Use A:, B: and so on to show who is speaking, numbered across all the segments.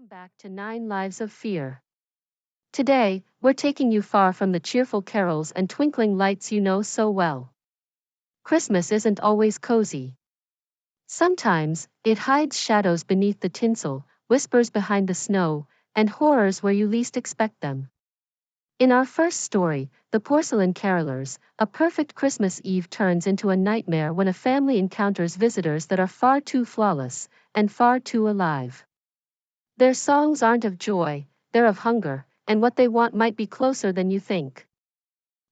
A: back to 9 Lives of Fear. Today, we're taking you far from the cheerful carols and twinkling lights you know so well. Christmas isn't always cozy. Sometimes, it hides shadows beneath the tinsel, whispers behind the snow, and horrors where you least expect them. In our first story, The Porcelain Carolers, a perfect Christmas Eve turns into a nightmare when a family encounters visitors that are far too flawless and far too alive. Their songs aren't of joy, they're of hunger, and what they want might be closer than you think.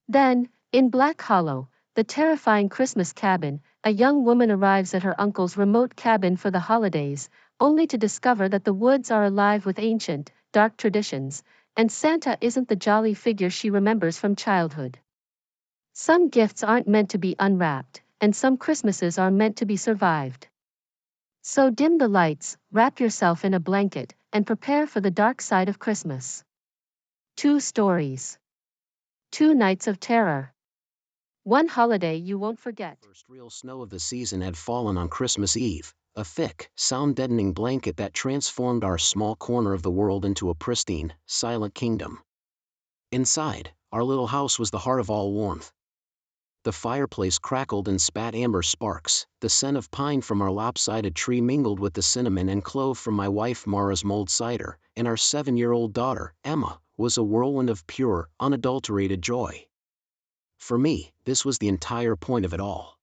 A: Then, in Black Hollow, the terrifying Christmas cabin, a young woman arrives at her uncle's remote cabin for the holidays, only to discover that the woods are alive with ancient, dark traditions, and Santa isn't the jolly figure she remembers from childhood. Some gifts aren't meant to be unwrapped, and some Christmases are meant to be survived. So dim the lights, wrap yourself in a blanket, and prepare for the dark side of Christmas. Two stories. Two nights of terror. One holiday you won't forget.
B: First real snow of the season had fallen on Christmas Eve, a thick, sound-deadening blanket that transformed our small corner of the world into a pristine, silent kingdom. Inside, our little house was the heart of all warmth. The fireplace crackled and spat amber sparks, the scent of pine from our lopsided tree mingled with the cinnamon and clove from my wife Mara's mulled cider, and our 7-year-old daughter, Emma, was a whirlwind of pure, unadulterated joy. For me, this was the entire point of it all.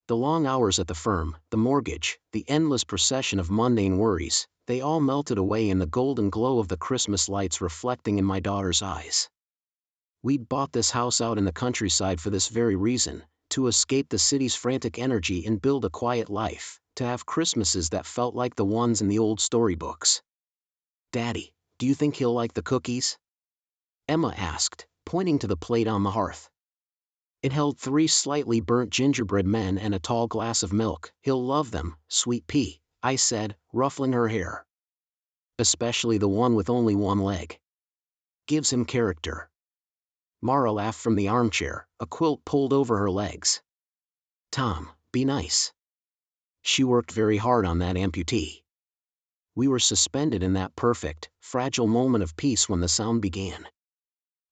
B: The long hours at the firm, the mortgage, the endless procession of mundane worries, they all melted away in the golden glow of the Christmas lights reflecting in my daughter's eyes. We'd bought this house out in the countryside for this very reason, to escape the city's frantic energy and build a quiet life, to have Christmases that felt like the ones in the old storybooks. "Daddy, do you think he'll like the cookies?" Emma asked, pointing to the plate on the hearth. It held 3 slightly burnt gingerbread men and a tall glass of milk. "He'll love them, sweet pea," I said, ruffling her hair. "Especially the one with only one leg. Gives him character." Mara laughed from the armchair, a quilt pulled over her legs. "Tom, be nice." She worked very hard on that amputee. We were suspended in that perfect, fragile moment of peace when the sound began.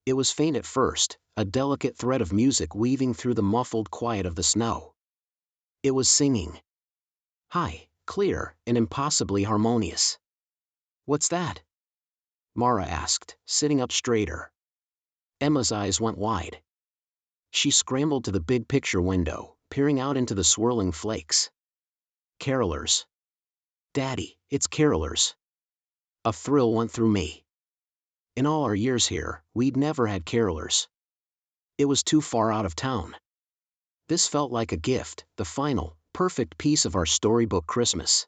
B: It was faint at first, a delicate thread of music weaving through the muffled quiet of the snow. It was singing. High, clear, and impossibly harmonious. "What's that?" Mara asked, sitting up straighter. Emma's eyes went wide. She scrambled to the big picture window, peering out into the swirling flakes. "Carolers. Daddy, it's carolers." A thrill went through me. In all our years here, we'd never had carolers. It was too far out of town. This felt like a gift, the final, perfect piece of our storybook Christmas.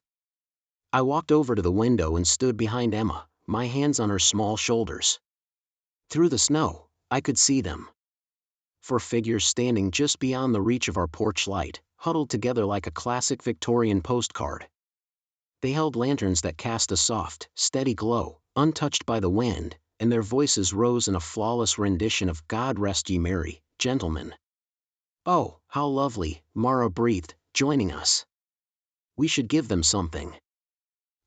B: I walked over to the window and stood behind Emma, my hands on her small shoulders. Through the snow, I could see them. 4 figures standing just beyond the reach of our porch light, huddled together like a classic Victorian postcard. They held lanterns that cast a soft, steady glow, untouched by the wind, and their voices rose in a flawless rendition of "God Rest Ye Merry, Gentlemen." "Oh, how lovely," Mara breathed, joining us. "We should give them something."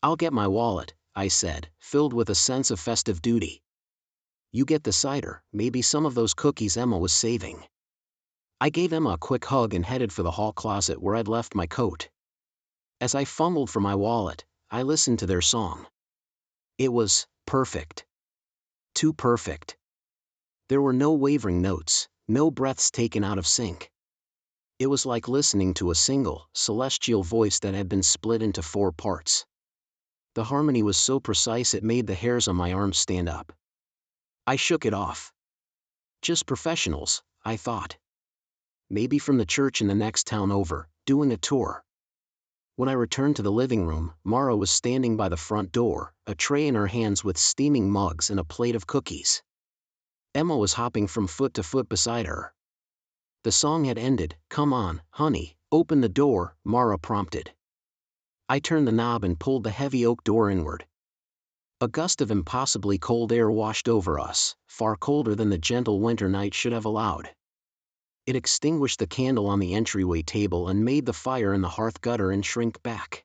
B: "I'll get my wallet," I said, filled with a sense of festive duty. "You get the cider, maybe some of those cookies Emma was saving." I gave Emma a quick hug and headed for the hall closet where I'd left my coat. As I fumbled for my wallet, I listened to their song. It was perfect. Too perfect. There were no wavering notes, no breaths taken out of sync. It was like listening to a single, celestial voice that had been split into 4 parts. The harmony was so precise it made the hairs on my arms stand up. I shook it off. Just professionals, I thought. Maybe from the church in the next town over, doing a tour. When I returned to the living room, Mara was standing by the front door, a tray in her hands with steaming mugs and a plate of cookies. Emma was hopping from foot to foot beside her. The song had ended. "Come on, honey, open the door," Mara prompted. I turned the knob and pulled the heavy oak door inward. A gust of impossibly cold air washed over us, far colder than the gentle winter night should have allowed. It extinguished the candle on the entryway table and made the fire in the hearth gutter and shrink back.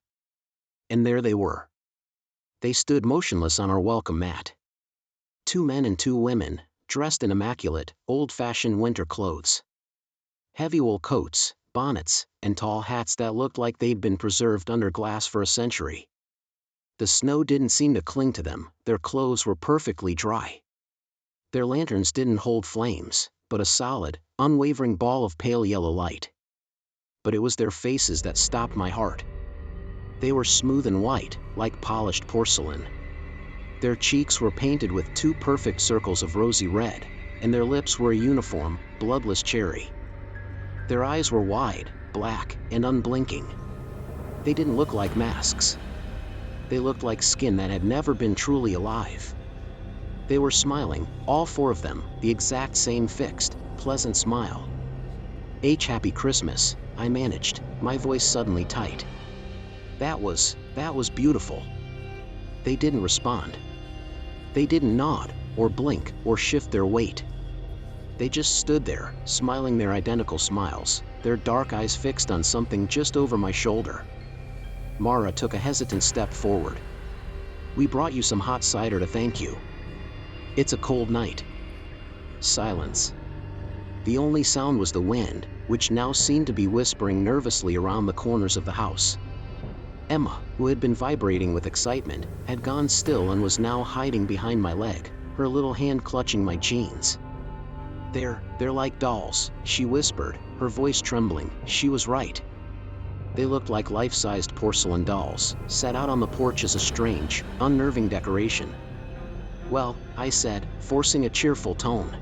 B: And there they were. They stood motionless on our welcome mat. 2 men and 2 women, dressed in immaculate, old-fashioned winter clothes. Heavy wool coats, bonnets, and tall hats that looked like they'd been preserved under glass for a century. The snow didn't seem to cling to them, their clothes were perfectly dry. Their lanterns didn't hold flames, but a solid, unwavering ball of pale yellow light. But it was their faces that stopped my heart. They were smooth and white, like polished porcelain. Their cheeks were painted with 2 perfect circles of rosy red, and their lips were a uniform, bloodless cherry. Their eyes were wide, black, and unblinking. They didn't look like masks. They looked like skin that had never been truly alive. They were smiling, all 4 of them, the exact same fixed, pleasant smile. Happy Christmas, I managed, my voice suddenly tight. That was beautiful. They didn't respond. They didn't nod, or blink, or shift their weight. They just stood there, smiling their identical smiles, their dark eyes fixed on something just over my shoulder. Mara took a hesitant step forward. We brought you some hot cider to thank you. It's a cold night. Silence. The only sound was the wind, which now seemed to be whispering nervously around the corners of the house. Emma, who had been vibrating with excitement, had gone still and was now hiding behind my leg, her little hand clutching my jeans. They're like dolls, she whispered, her voice trembling. She was right. They looked like life-sized porcelain dolls, set out on the porch as a strange, unnerving decoration. Well, I said, forcing a cheerful tone.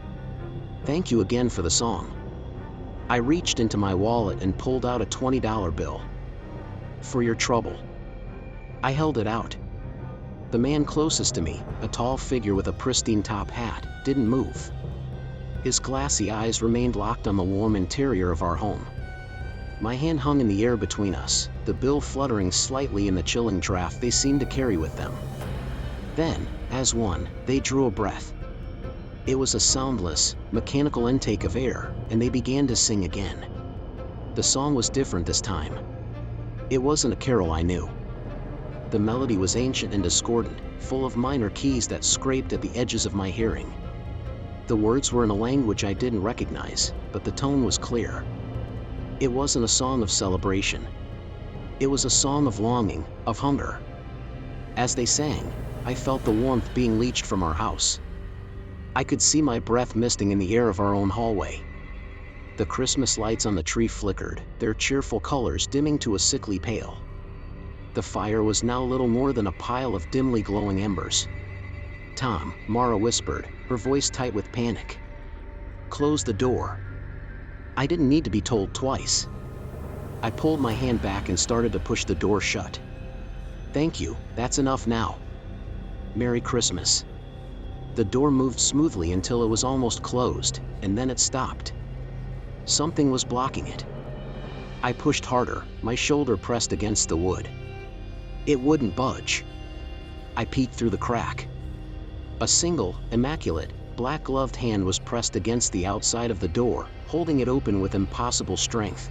B: Thank you again for the song. I reached into my wallet and pulled out a $20 bill. For your trouble. I held it out. The man closest to me, a tall figure with a pristine top hat, didn't move. His glassy eyes remained locked on the warm interior of our home. My hand hung in the air between us, the bill fluttering slightly in the chilling draft they seemed to carry with them. Then, as one, they drew a breath. It was a soundless, mechanical intake of air, and they began to sing again. The song was different this time. It wasn't a carol I knew. The melody was ancient and discordant, full of minor keys that scraped at the edges of my hearing. The words were in a language I didn't recognize, but the tone was clear. It wasn't a song of celebration. It was a song of longing, of hunger. As they sang, I felt the warmth being leached from our house. I could see my breath misting in the air of our own hallway. The Christmas lights on the tree flickered, their cheerful colors dimming to a sickly pale. The fire was now little more than a pile of dimly glowing embers. Tom, Mara whispered, her voice tight with panic. Close the door. I didn't need to be told twice. I pulled my hand back and started to push the door shut. Thank you, that's enough now. Merry Christmas. The door moved smoothly until it was almost closed, and then it stopped. Something was blocking it. I pushed harder, my shoulder pressed against the wood. It wouldn't budge. I peeked through the crack. A single, immaculate, black-gloved hand was pressed against the outside of the door, holding it open with impossible strength.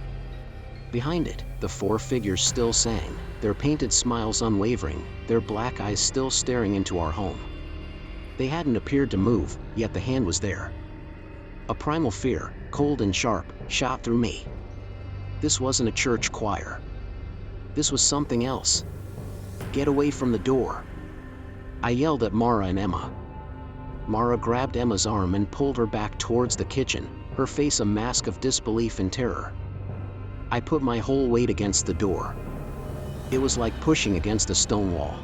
B: Behind it, the 4 figures still sang, their painted smiles unwavering, their black eyes still staring into our home. They hadn't appeared to move, yet the hand was there. A primal fear, cold and sharp, shot through me. This wasn't a church choir. This was something else. Get away from the door. I yelled at Mara and Emma. Mara grabbed Emma's arm and pulled her back towards the kitchen, her face a mask of disbelief and terror. I put my whole weight against the door. It was like pushing against a stone wall.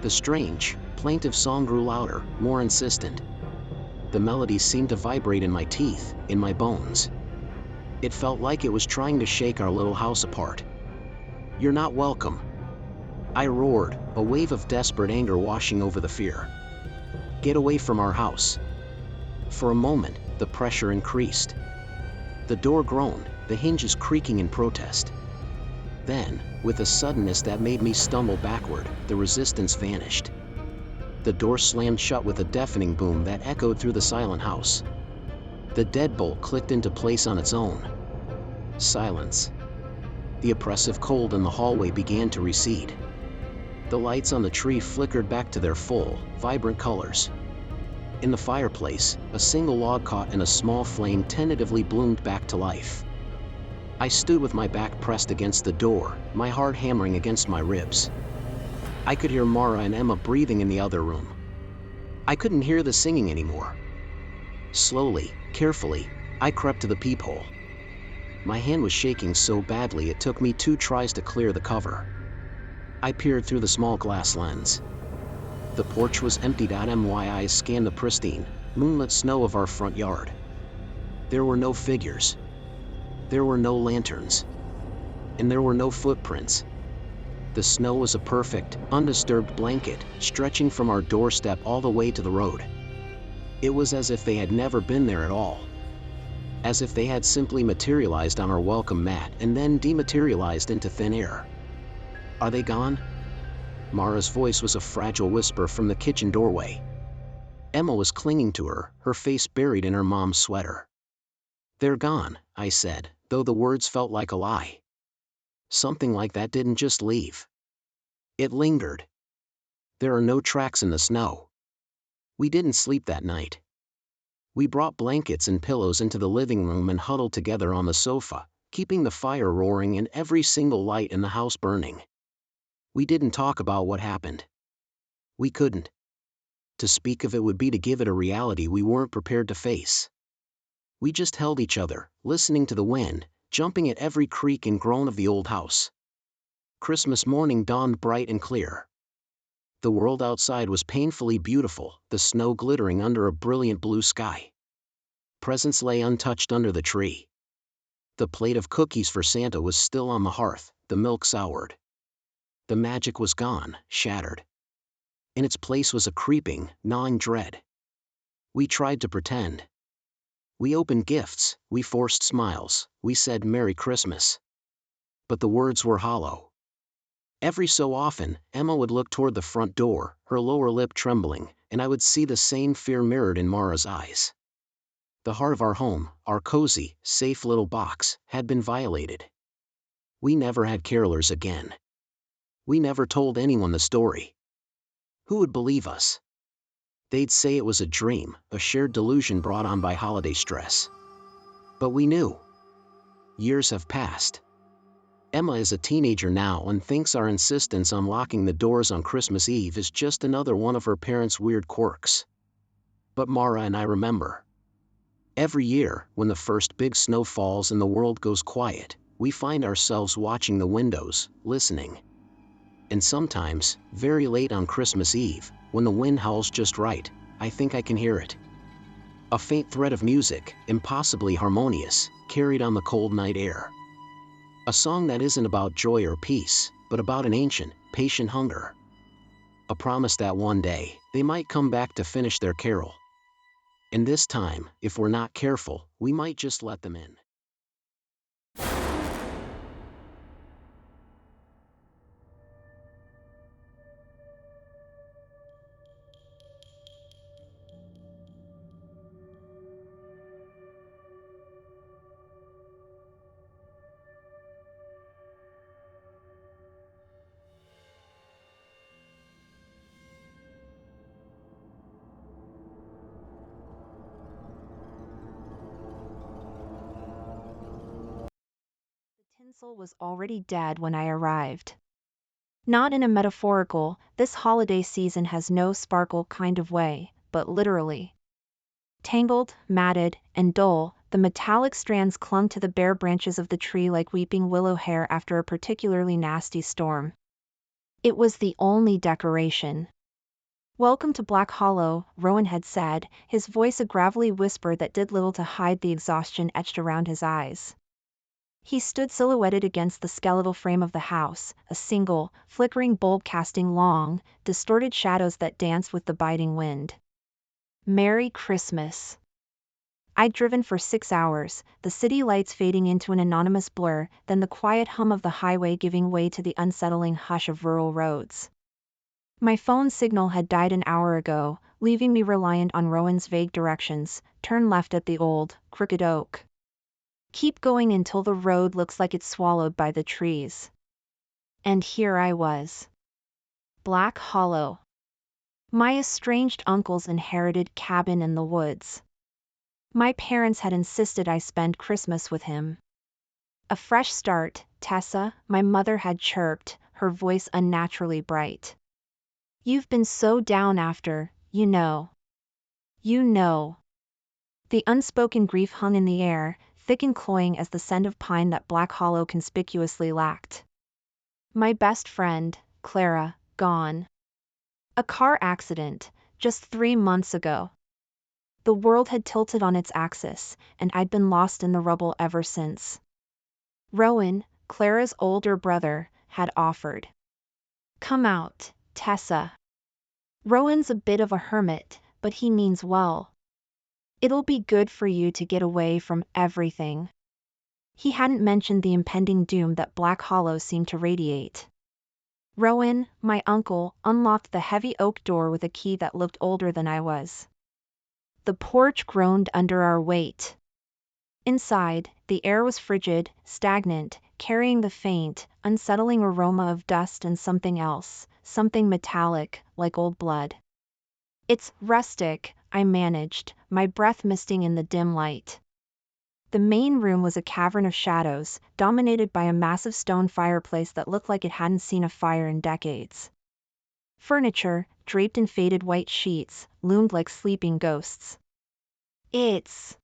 B: The strange, plaintive song grew louder, more insistent. The melody seemed to vibrate in my teeth, in my bones. It felt like it was trying to shake our little house apart. You're not welcome. I roared, a wave of desperate anger washing over the fear. Get away from our house. For a moment, the pressure increased. The door groaned, the hinges creaking in protest. Then, with a suddenness that made me stumble backward, the resistance vanished. The door slammed shut with a deafening boom that echoed through the silent house. The deadbolt clicked into place on its own. Silence. The oppressive cold in the hallway began to recede. The lights on the tree flickered back to their full, vibrant colors. In the fireplace, a single log caught in a small flame tentatively bloomed back to life. I stood with my back pressed against the door, my heart hammering against my ribs. I could hear Mara and Emma breathing in the other room. I couldn't hear the singing anymore. Slowly, carefully, I crept to the peephole. My hand was shaking so badly it took me 2 tries to clear the cover. I peered through the small glass lens. The porch was empty. My eyes scanned the pristine, moonlit snow of our front yard. There were no figures. There were no lanterns. And there were no footprints. The snow was a perfect, undisturbed blanket, stretching from our doorstep all the way to the road. It was as if they had never been there at all. As if they had simply materialized on our welcome mat and then dematerialized into thin air. Are they gone? Mara's voice was a fragile whisper from the kitchen doorway. Emma was clinging to her, her face buried in her mom's sweater. They're gone, I said, though the words felt like a lie. Something like that didn't just leave. It lingered. There are no tracks in the snow. We didn't sleep that night. We brought blankets and pillows into the living room and huddled together on the sofa, keeping the fire roaring and every single light in the house burning. We didn't talk about what happened. We couldn't. To speak of it would be to give it a reality we weren't prepared to face. We just held each other, listening to the wind, jumping at every creak and groan of the old house. Christmas morning dawned bright and clear. The world outside was painfully beautiful, the snow glittering under a brilliant blue sky. Presents lay untouched under the tree. The plate of cookies for Santa was still on the hearth, the milk soured. The magic was gone, shattered. In its place was a creeping, gnawing dread. We tried to pretend. We opened gifts, we forced smiles, we said Merry Christmas. But the words were hollow. Every so often, Emma would look toward the front door, her lower lip trembling, and I would see the same fear mirrored in Mara's eyes. The heart of our home, our cozy, safe little box, had been violated. We never had carolers again. We never told anyone the story. Who would believe us? They'd say it was a dream, a shared delusion brought on by holiday stress. But we knew. Years have passed. Emma is a teenager now and thinks our insistence on locking the doors on Christmas Eve is just another one of her parents' weird quirks. But Mara and I remember. Every year, when the first big snow falls and the world goes quiet, we find ourselves watching the windows, listening. And sometimes, very late on Christmas Eve, when the wind howls just right, I think I can hear it. A faint thread of music, impossibly harmonious, carried on the cold night air. A song that isn't about joy or peace, but about an ancient, patient hunger. A promise that one day, they might come back to finish their carol. And this time, if we're not careful, we might just let them in.
C: The tinsel was already dead when I arrived. Not in a metaphorical, this holiday season has no sparkle kind of way, but literally. Tangled, matted, and dull, the metallic strands clung to the bare branches of the tree like weeping willow hair after a particularly nasty storm. It was the only decoration. "Welcome to Black Hollow," Rowan had said, his voice a gravelly whisper that did little to hide the exhaustion etched around his eyes. He stood silhouetted against the skeletal frame of the house, a single, flickering bulb casting long, distorted shadows that danced with the biting wind. Merry Christmas. I'd driven for 6 hours, the city lights fading into an anonymous blur, then the quiet hum of the highway giving way to the unsettling hush of rural roads. My phone signal had died an hour ago, leaving me reliant on Rowan's vague directions: turn left at the old, crooked oak. Keep going until the road looks like it's swallowed by the trees. And here I was. Black Hollow. My estranged uncle's inherited cabin in the woods. My parents had insisted I spend Christmas with him. A fresh start, Tessa, my mother had chirped, her voice unnaturally bright. You've been so down after, you know. You know. The unspoken grief hung in the air, thick and cloying as the scent of pine that Black Hollow conspicuously lacked. My best friend, Clara, gone. A car accident, just 3 months ago. The world had tilted on its axis, and I'd been lost in the rubble ever since. Rowan, Clara's older brother, had offered. Come out, Tessa. Rowan's a bit of a hermit, but he means well. It'll be good for you to get away from everything. He hadn't mentioned the impending doom that Black Hollow seemed to radiate. Rowan, my uncle, unlocked the heavy oak door with a key that looked older than I was. The porch groaned under our weight. Inside, the air was frigid, stagnant, carrying the faint, unsettling aroma of dust and something else, something metallic, like old blood. It's rustic, I managed, my breath misting in the dim light. The main room was a cavern of shadows, dominated by a massive stone fireplace that looked like it hadn't seen a fire in decades. Furniture, draped in faded white sheets, loomed like sleeping ghosts. It's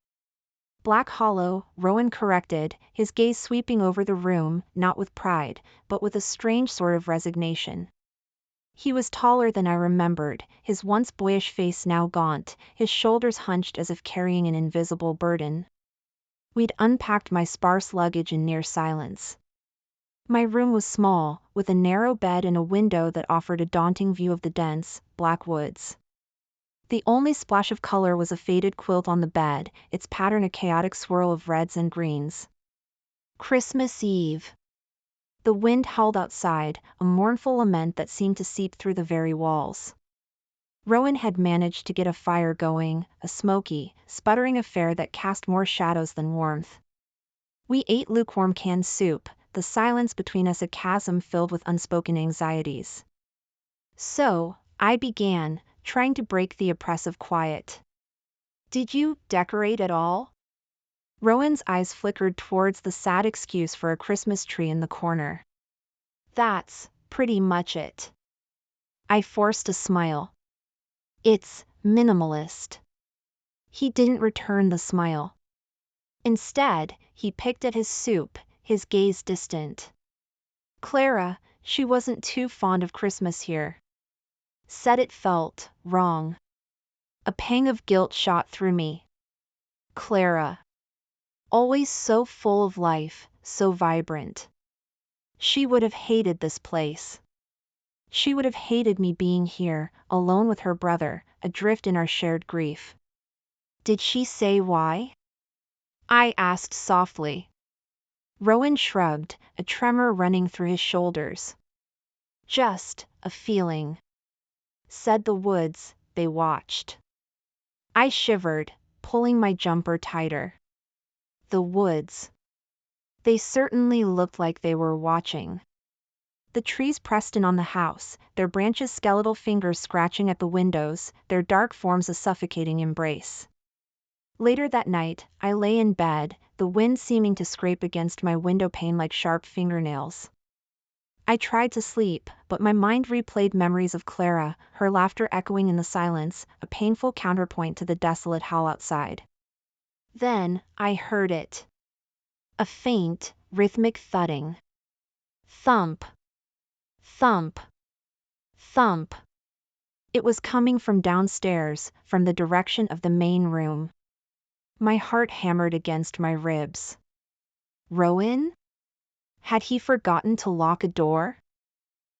C: Black Hollow, Rowan corrected, his gaze sweeping over the room, not with pride, but with a strange sort of resignation. He was taller than I remembered, his once boyish face now gaunt, his shoulders hunched as if carrying an invisible burden. We'd unpacked my sparse luggage in near silence. My room was small, with a narrow bed and a window that offered a daunting view of the dense, black woods. The only splash of color was a faded quilt on the bed, its pattern a chaotic swirl of reds and greens. Christmas Eve. The wind howled outside, a mournful lament that seemed to seep through the very walls. Rowan had managed to get a fire going, a smoky, sputtering affair that cast more shadows than warmth. We ate lukewarm canned soup, the silence between us a chasm filled with unspoken anxieties. So, I began, trying to break the oppressive quiet. Did you decorate at all? Rowan's eyes flickered towards the sad excuse for a Christmas tree in the corner. That's pretty much it. I forced a smile. It's minimalist. He didn't return the smile. Instead, he picked at his soup, his gaze distant. Clara, she wasn't too fond of Christmas here. Said it felt wrong. A pang of guilt shot through me. Clara. Always so full of life, so vibrant. She would have hated this place. She would have hated me being here, alone with her brother, adrift in our shared grief. Did she say why? I asked softly. Rowan shrugged, a tremor running through his shoulders. Just a feeling. Said the woods, they watched. I shivered, pulling my jumper tighter. The woods. They certainly looked like they were watching. The trees pressed in on the house, their branches skeletal fingers scratching at the windows, their dark forms a suffocating embrace. Later that night, I lay in bed, the wind seeming to scrape against my window pane like sharp fingernails. I tried to sleep, but my mind replayed memories of Clara, her laughter echoing in the silence, a painful counterpoint to the desolate howl outside. Then, I heard it. A faint, rhythmic thudding. Thump. Thump. Thump. It was coming from downstairs, from the direction of the main room. My heart hammered against my ribs. Rowan? Had he forgotten to lock a door?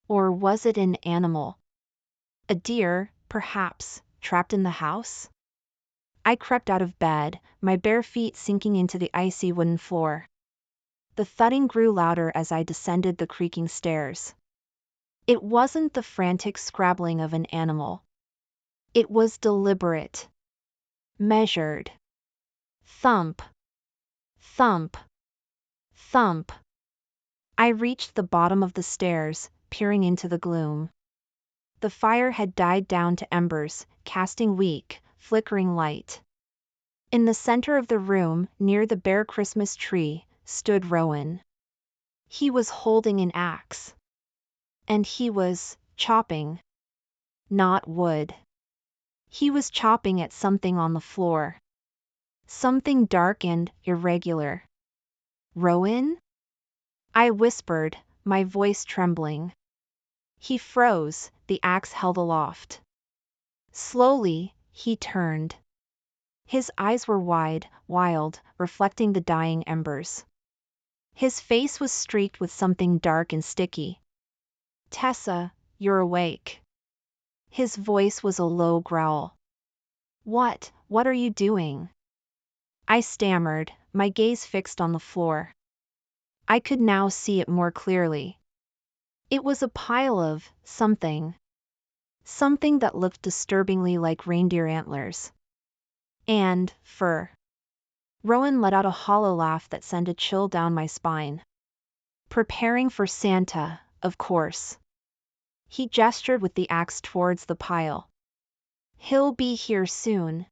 C: Or was it an animal? A deer, perhaps, trapped in the house? I crept out of bed, my bare feet sinking into the icy wooden floor. The thudding grew louder as I descended the creaking stairs. It wasn't the frantic scrabbling of an animal. It was deliberate. Measured. Thump. Thump. Thump. I reached the bottom of the stairs, peering into the gloom. The fire had died down to embers, casting weak, flickering light. In the center of the room, near the bare Christmas tree, stood Rowan. He was holding an axe. And he was chopping. Not wood. He was chopping at something on the floor. Something dark and irregular. Rowan? I whispered, my voice trembling. He froze, the axe held aloft. Slowly, he turned. His eyes were wide, wild, reflecting the dying embers. His face was streaked with something dark and sticky. Tessa, you're awake. His voice was a low growl. What are you doing? I stammered, my gaze fixed on the floor. I could now see it more clearly. It was a pile of something. Something that looked disturbingly like reindeer antlers. And fur. Rowan let out a hollow laugh that sent a chill down my spine. Preparing for Santa, of course. He gestured with the axe towards the pile. He'll be here soon.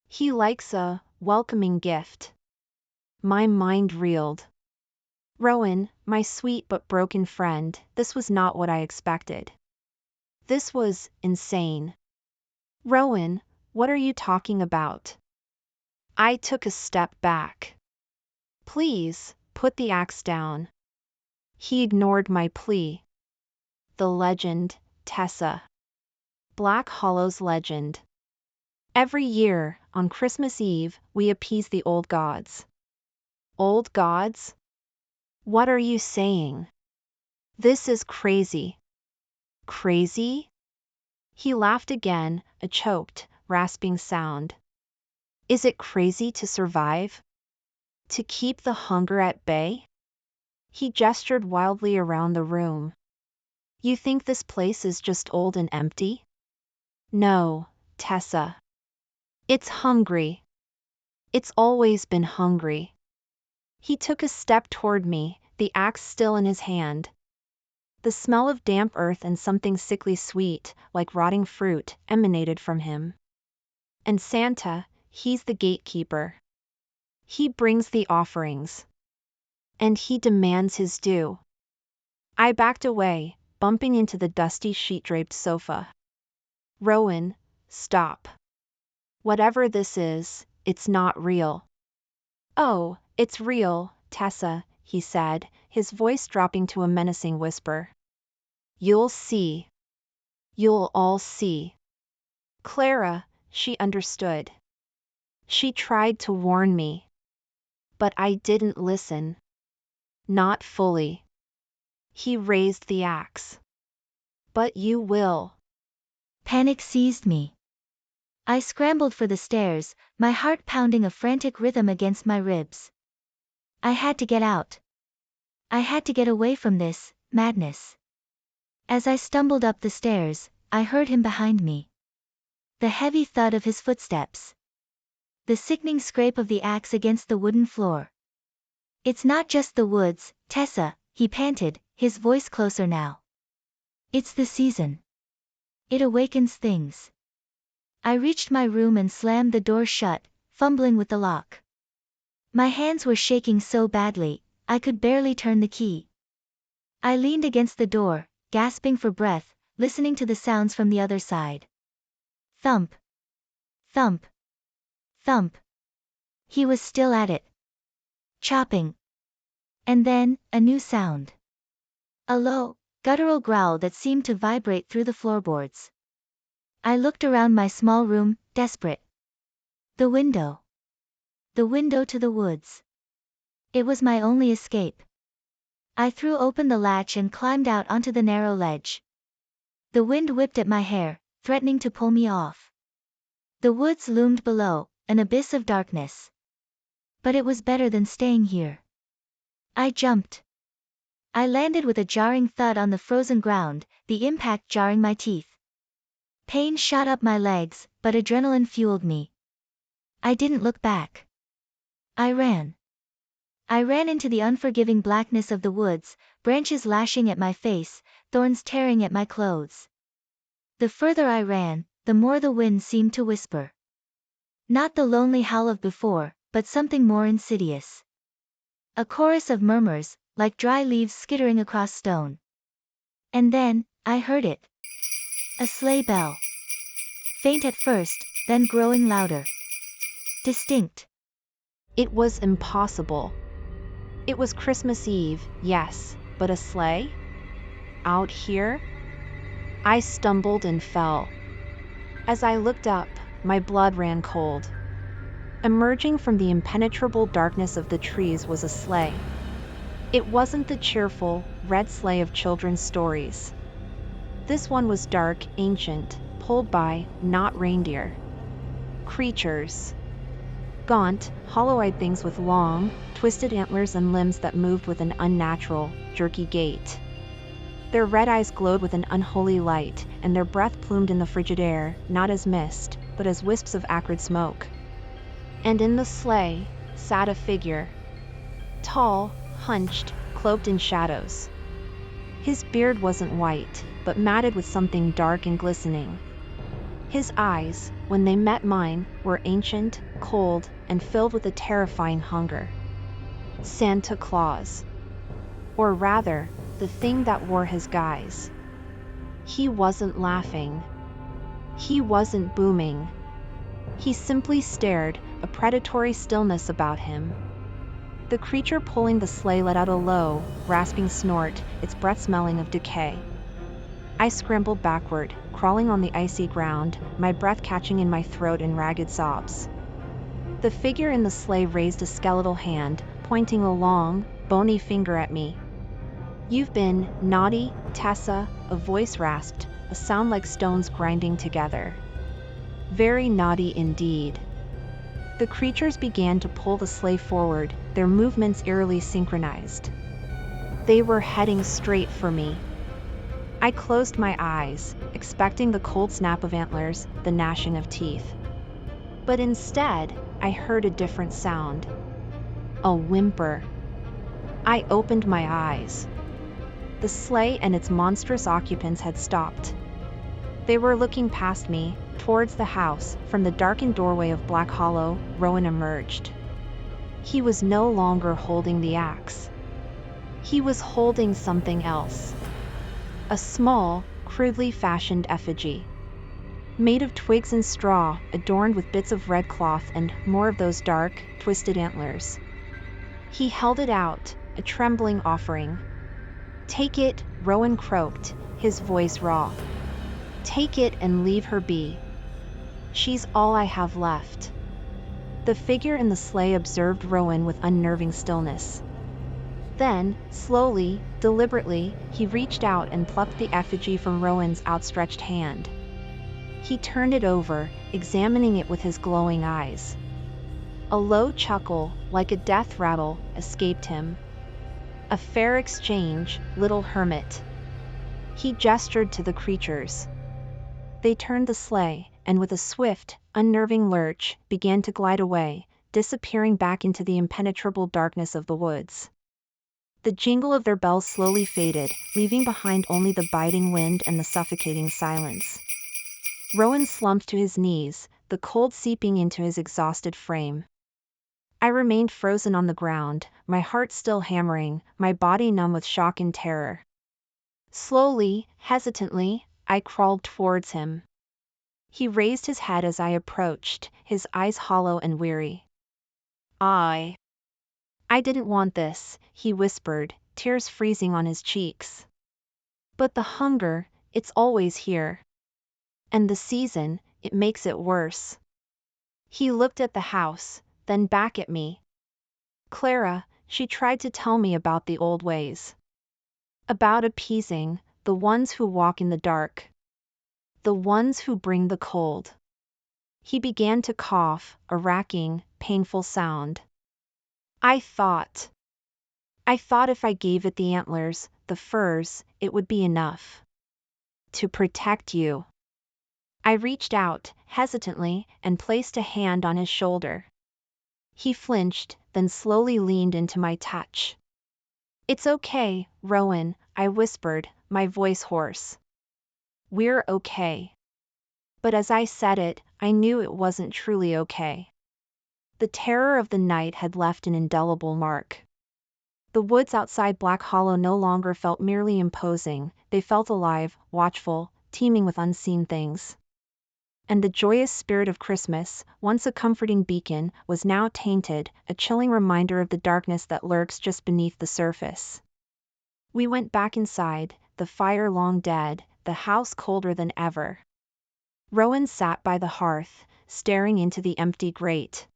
C: He likes a welcoming gift. My mind reeled. Rowan, my sweet but broken friend, this was not what I expected. This was insane. Rowan, what are you talking about? I took a step back. Please, put the axe down. He ignored my plea. The legend, Tessa. Black Hollow's legend. Every year, on Christmas Eve, we appease the old gods. Old gods? What are you saying? This is crazy. Crazy? He laughed again, a choked, rasping sound. Is it crazy to survive? To keep the hunger at bay? He gestured wildly around the room. You think this place is just old and empty? No, Tessa. It's hungry. It's always been hungry. He took a step toward me, the axe still in his hand. The smell of damp earth and something sickly sweet, like rotting fruit, emanated from him. And Santa, he's the gatekeeper. He brings the offerings. And he demands his due. I backed away, bumping into the dusty sheet-draped sofa. Rowan, stop. Whatever this is, it's not real. Oh, it's real, Tessa, he said, his voice dropping to a menacing whisper. You'll see. You'll all see. Clara, she understood. She tried to warn me. But I didn't listen. Not fully. He raised the axe. But you will.
D: Panic seized me. I scrambled for the stairs, my heart pounding a frantic rhythm against my ribs. I had to get out. I had to get away from this madness. As I stumbled up the stairs, I heard him behind me. The heavy thud of his footsteps. The sickening scrape of the axe against the wooden floor. It's not just the woods, Tessa, he panted, his voice closer now. It's the season. It awakens things. I reached my room and slammed the door shut, fumbling with the lock. My hands were shaking so badly, I could barely turn the key. I leaned against the door, gasping for breath, listening to the sounds from the other side. Thump. Thump. Thump. He was still at it. Chopping. And then, a new sound. A low, guttural growl that seemed to vibrate through the floorboards. I looked around my small room, desperate. The window. The window to the woods. It was my only escape. I threw open the latch and climbed out onto the narrow ledge. The wind whipped at my hair, threatening to pull me off. The woods loomed below, an abyss of darkness. But it was better than staying here. I jumped. I landed with a jarring thud on the frozen ground, the impact jarring my teeth. Pain shot up my legs, but adrenaline fueled me. I didn't look back. I ran. I ran into the unforgiving blackness of the woods, branches lashing at my face, thorns tearing at my clothes. The further I ran, the more the wind seemed to whisper. Not the lonely howl of before, but something more insidious. A chorus of murmurs, like dry leaves skittering across stone. And then, I heard it. A sleigh bell. Faint at first, then growing louder. Distinct.
C: It was impossible. It was Christmas Eve, yes, but a sleigh? Out here? I stumbled and fell. As I looked up, my blood ran cold. Emerging from the impenetrable darkness of the trees was a sleigh. It wasn't the cheerful, red sleigh of children's stories. This one was dark, ancient, pulled by, not reindeer. Creatures. Gaunt, hollow-eyed things with long, twisted antlers and limbs that moved with an unnatural, jerky gait. Their red eyes glowed with an unholy light, and their breath plumed in the frigid air, not as mist, but as wisps of acrid smoke. And in the sleigh sat a figure. Tall, hunched, cloaked in shadows. His beard wasn't white, but matted with something dark and glistening. His eyes, when they met mine, were ancient, cold, and filled with a terrifying hunger. Santa Claus. Or rather, the thing that wore his guise. He wasn't laughing. He wasn't booming. He simply stared, a predatory stillness about him. The creature pulling the sleigh let out a low, rasping snort, its breath smelling of decay. I scrambled backward, crawling on the icy ground, my breath catching in my throat in ragged sobs. The figure in the sleigh raised a skeletal hand, pointing a long, bony finger at me. "You've been naughty, Tessa," a voice rasped, a sound like stones grinding together. "Very naughty indeed." The creatures began to pull the sleigh forward, their movements eerily synchronized. They were heading straight for me. I closed my eyes, expecting the cold snap of antlers, the gnashing of teeth. But instead, I heard a different sound. A whimper. I opened my eyes. The sleigh and its monstrous occupants had stopped. They were looking past me, towards the house. From the darkened doorway of Black Hollow, Rowan emerged. He was no longer holding the axe. He was holding something else. A small, crudely fashioned effigy. Made of twigs and straw, adorned with bits of red cloth and more of those dark, twisted antlers. He held it out, a trembling offering. "Take it," Rowan croaked, his voice raw. "Take it and leave her be. She's all I have left." The figure in the sleigh observed Rowan with unnerving stillness. Then, slowly, deliberately, he reached out and plucked the effigy from Rowan's outstretched hand. He turned it over, examining it with his glowing eyes. A low chuckle, like a death rattle, escaped him. "A fair exchange, little hermit." He gestured to the creatures. They turned the sleigh, and with a swift, unnerving lurch, began to glide away, disappearing back into the impenetrable darkness of the woods. The jingle of their bells slowly faded, leaving behind only the biting wind and the suffocating silence. Rowan slumped to his knees, the cold seeping into his exhausted frame. I remained frozen on the ground, my heart still hammering, my body numb with shock and terror. Slowly, hesitantly, I crawled towards him. He raised his head as I approached, his eyes hollow and weary. I didn't want this," he whispered, tears freezing on his cheeks. "But the hunger, it's always here. And the season, it makes it worse." He looked at the house, then back at me. "Clara, she tried to tell me about the old ways. About appeasing the ones who walk in the dark. The ones who bring the cold." He began to cough, a racking, painful sound. I thought if I gave it the antlers, the furs, it would be enough. To protect you." I reached out, hesitantly, and placed a hand on his shoulder. He flinched, then slowly leaned into my touch. "It's okay, Rowan," I whispered, my voice hoarse. "We're okay." But as I said it, I knew it wasn't truly okay. The terror of the night had left an indelible mark. The woods outside Black Hollow no longer felt merely imposing, they felt alive, watchful, teeming with unseen things. And the joyous spirit of Christmas, once a comforting beacon, was now tainted, a chilling reminder of the darkness that lurks just beneath the surface. We went back inside, the fire long dead, the house colder than ever. Rowan sat by the hearth, staring into the empty grate.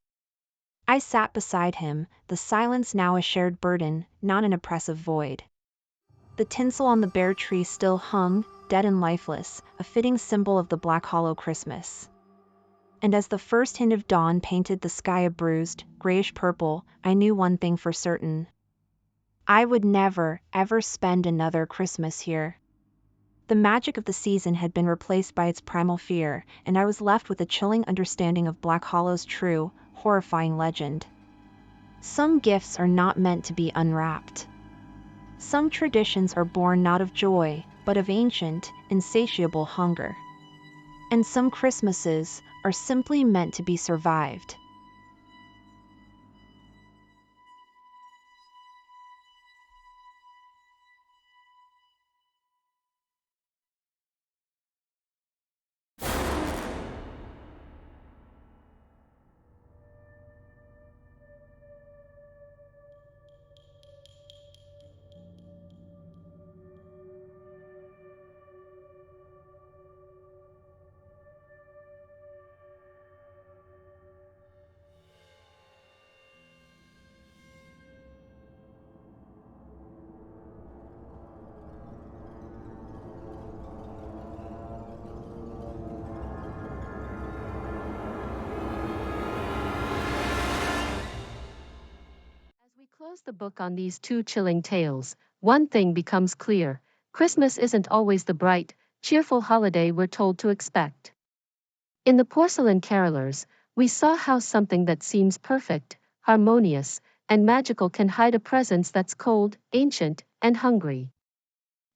C: I sat beside him, the silence now a shared burden, not an oppressive void. The tinsel on the bare tree still hung, dead and lifeless, a fitting symbol of the Black Hollow Christmas. And as the first hint of dawn painted the sky a bruised, grayish-purple, I knew one thing for certain. I would never, ever spend another Christmas here. The magic of the season had been replaced by its primal fear, and I was left with a chilling understanding of Black Hollow's true, horrifying legend. Some gifts are not meant to be unwrapped. Some traditions are born not of joy, but of ancient, insatiable hunger. And some Christmases are simply meant to be survived.
A: As we close the book on these two chilling tales, one thing becomes clear: Christmas isn't always the bright, cheerful holiday we're told to expect. In the Porcelain Carolers, we saw how something that seems perfect, harmonious, and magical can hide a presence that's cold, ancient, and hungry.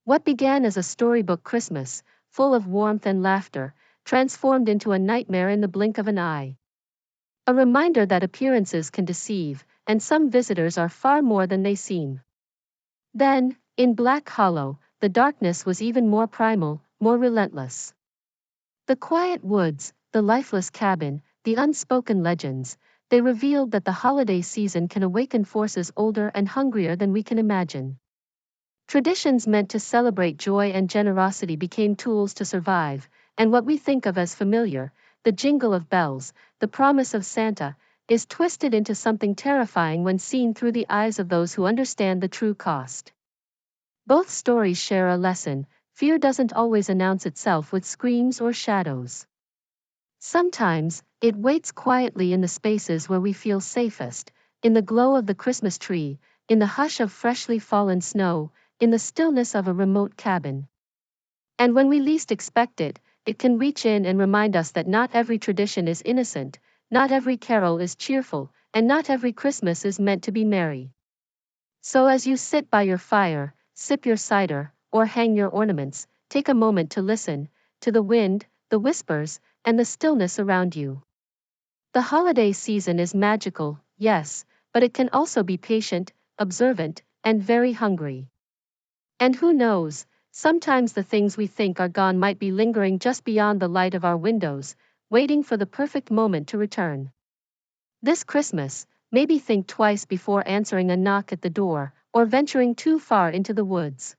A: What began as a storybook Christmas, full of warmth and laughter, transformed into a nightmare in the blink of an eye. A reminder that appearances can deceive, and some visitors are far more than they seem. Then, in Black Hollow, the darkness was even more primal, more relentless. The quiet woods, the lifeless cabin, the unspoken legends, they revealed that the holiday season can awaken forces older and hungrier than we can imagine. Traditions meant to celebrate joy and generosity became tools to survive, and what we think of as familiar, the jingle of bells, the promise of Santa, is twisted into something terrifying when seen through the eyes of those who understand the true cost. Both stories share a lesson: fear doesn't always announce itself with screams or shadows. Sometimes, it waits quietly in the spaces where we feel safest, in the glow of the Christmas tree, in the hush of freshly fallen snow, in the stillness of a remote cabin. And when we least expect it, it can reach in and remind us that not every tradition is innocent, not every carol is cheerful, and not every Christmas is meant to be merry. So as you sit by your fire, sip your cider, or hang your ornaments, take a moment to listen to the wind, the whispers, and the stillness around you. The holiday season is magical, yes, but it can also be patient, observant, and very hungry. And who knows, sometimes the things we think are gone might be lingering just beyond the light of our windows, waiting for the perfect moment to return. This Christmas, maybe think twice before answering a knock at the door, or venturing too far into the woods.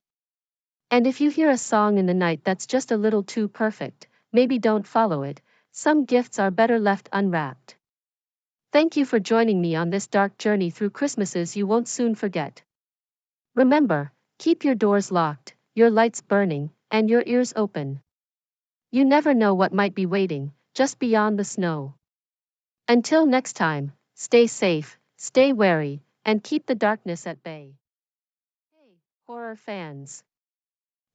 A: And if you hear a song in the night that's just a little too perfect, maybe don't follow it. Some gifts are better left unwrapped. Thank you for joining me on this dark journey through Christmases you won't soon forget. Remember, keep your doors locked, your lights burning, and your ears open. You never know what might be waiting, just beyond the snow. Until next time, stay safe, stay wary, and keep the darkness at bay. Hey, horror fans!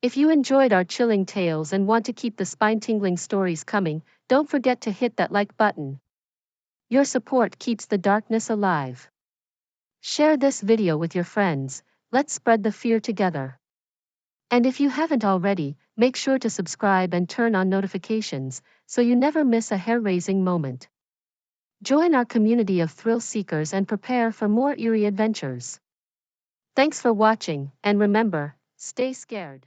A: If you enjoyed our chilling tales and want to keep the spine-tingling stories coming, don't forget to hit that like button. Your support keeps the darkness alive. Share this video with your friends, let's spread the fear together. And if you haven't already, make sure to subscribe and turn on notifications so you never miss a hair-raising moment. Join our community of thrill seekers and prepare for more eerie adventures. Thanks for watching, and remember, stay scared.